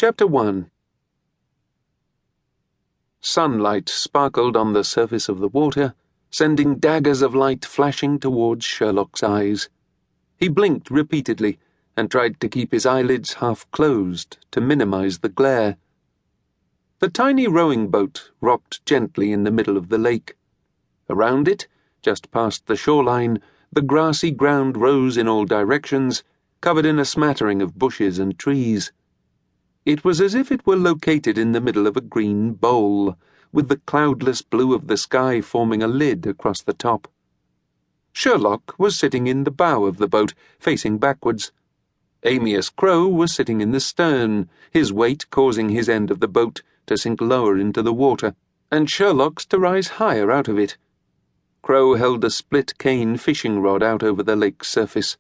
Chapter 1. Sunlight sparkled on the surface of the water, sending daggers of light flashing towards Sherlock's eyes. He blinked repeatedly and tried to keep his eyelids half closed to minimize the glare. The tiny rowing boat rocked gently in the middle of the lake. Around it, just past the shoreline, the grassy ground rose in all directions, covered in a smattering of bushes and trees. It was as if it were located in the middle of a green bowl, with the cloudless blue of the sky forming a lid across the top. Sherlock was sitting in the bow of the boat, facing backwards. Amyus Crowe was sitting in the stern, his weight causing his end of the boat to sink lower into the water, and Sherlock's to rise higher out of it. Crowe held a split cane fishing rod out over the lake's surface.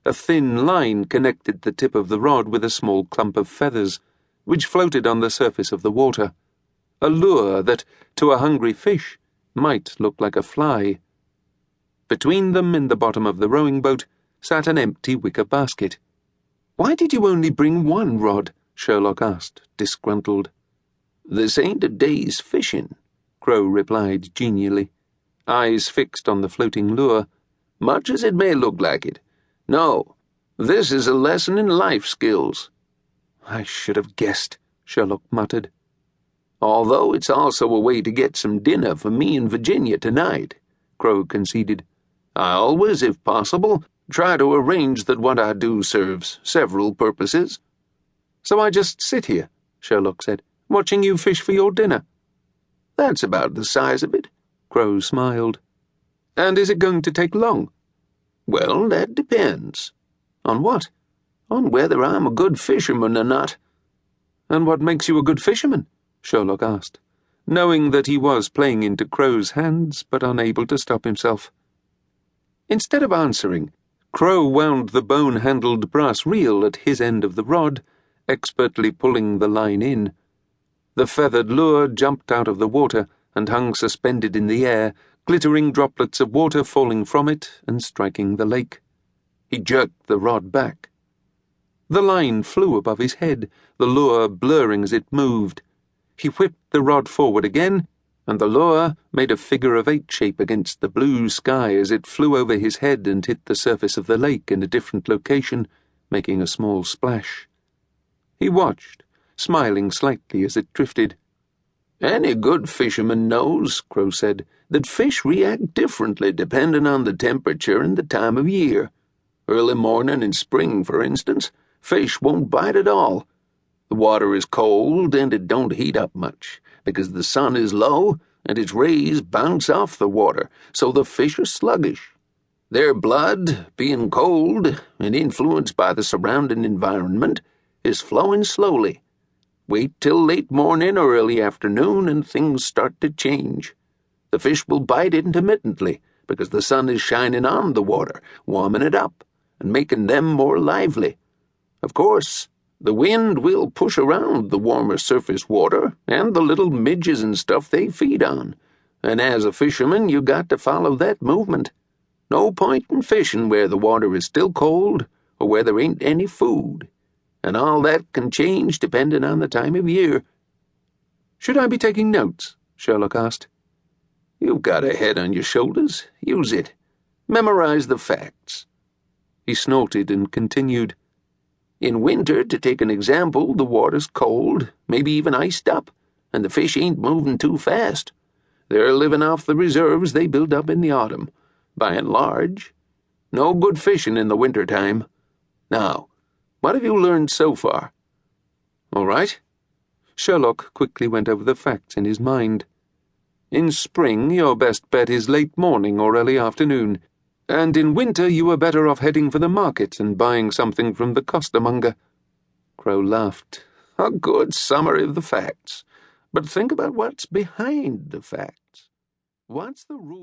A thin line connected the tip of the rod with a small clump of feathers, which floated on the surface of the water. A lure that, to a hungry fish, might look like a fly. Between them, in the bottom of the rowing boat, sat an empty wicker basket. "Why did you only bring one rod?" Sherlock asked, disgruntled. "This ain't a day's fishing," Crowe replied genially, eyes fixed on the floating lure, "much as it may look like it. No, this is a lesson in life skills." "I should have guessed," Sherlock muttered. "Although it's also a way to get some dinner for me and Virginia tonight," Crowe conceded. "I always, if possible, try to arrange that what I do serves several purposes." "So I just sit here," Sherlock said, "watching you fish for your dinner?" "That's about the size of it," Crowe smiled. "And is it going to take long?" "Well, that depends." "On what?" "On whether I'm a good fisherman or not." "And what makes you a good fisherman?" Sherlock asked, knowing that he was playing into Crowe's hands, but unable to stop himself. Instead of answering, Crowe wound the bone-handled brass reel at his end of the rod, expertly pulling the line in. The feathered lure jumped out of the water and hung suspended in the air, glittering droplets of water falling from it and striking the lake. He jerked the rod back. The line flew above his head, the lure blurring as it moved. He whipped the rod forward again, and the lure made a figure-of-8 shape against the blue sky as it flew over his head and hit the surface of the lake in a different location, making a small splash. He watched, smiling slightly as it drifted. "Any good fisherman knows," Crowe said, "that fish react differently depending on the temperature and the time of year. Early morning in spring, for instance, fish won't bite at all. The water is cold and it don't heat up much, because the sun is low and its rays bounce off the water, so the fish are sluggish. Their blood, being cold and influenced by the surrounding environment, is flowing slowly. Wait till late morning or early afternoon and things start to change. The fish will bite intermittently because the sun is shining on the water, warming it up and making them more lively. Of course, the wind will push around the warmer surface water and the little midges and stuff they feed on, and as a fisherman you got to follow that movement. No point in fishing where the water is still cold or where there ain't any food. And all that can change depending on the time of year." "Should I be taking notes?" Sherlock asked. "You've got a head on your shoulders. Use it. Memorize the facts." He snorted and continued. "In winter, to take an example, the water's cold, maybe even iced up, and the fish ain't moving too fast. They're living off the reserves they build up in the autumn, by and large. No good fishing in the winter time. Now, what have you learned so far?" "All right." Sherlock quickly went over the facts in his mind. "In spring, your best bet is late morning or early afternoon, and in winter you are better off heading for the market and buying something from the costermonger." Crowe laughed. "A good summary of the facts. But think about what's behind the facts. What's the rule?"